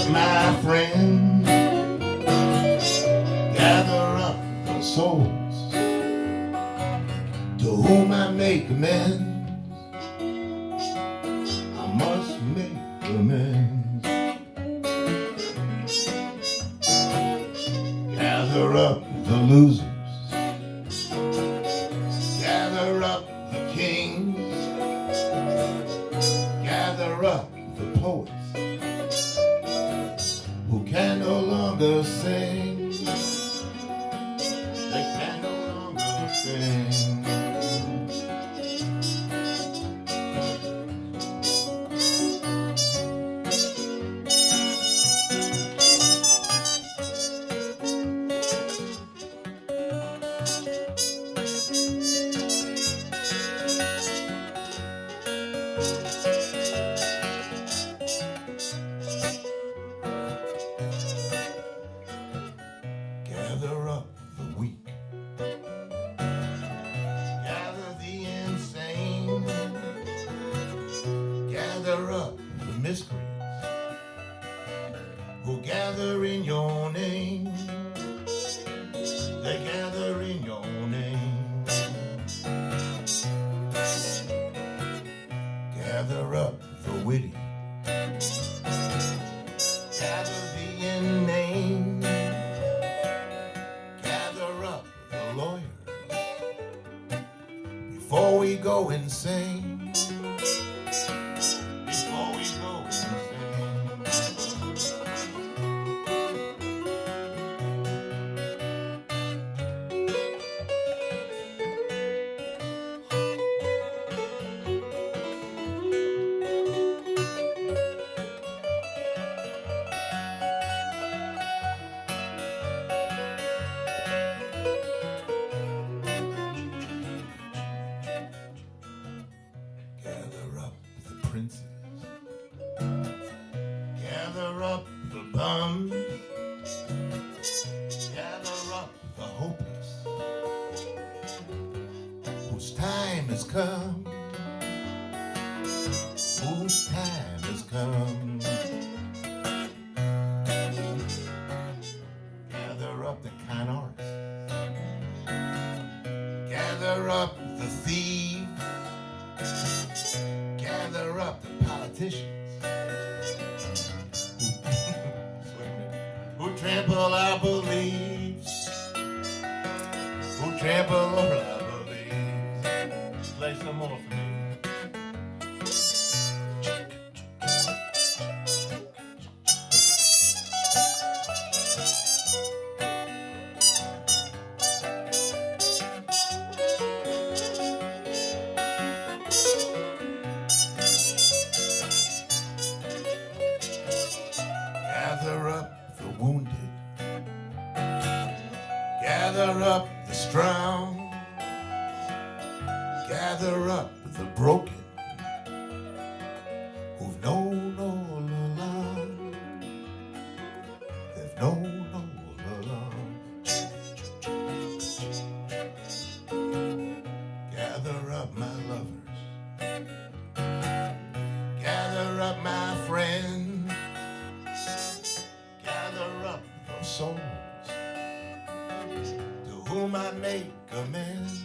up my friends, gather up the souls to whom I make amends. I must make amends. Gather up the losers, gather up the kings, gather up the poets who can no longer sing. They can no longer sing. Gather up the weak, gather the insane, gather up the miscreants who gather in your name. They gather in your name. Gather up the witty, gather the inane, before we go insane, before we go insane. Gather up the princes, gather up the bums, gather up the hopeless, whose time has come, whose time has come. Gather up the kind artists, gather up the thieves, gather up the politicians who trample our beliefs, who trample over our beliefs. Play some more for me. Gather up the wounded, gather up the strong, gather up the broken, who've known all along, they've known all along. Gather up my lovers, gather up my friends, souls to whom I make amends.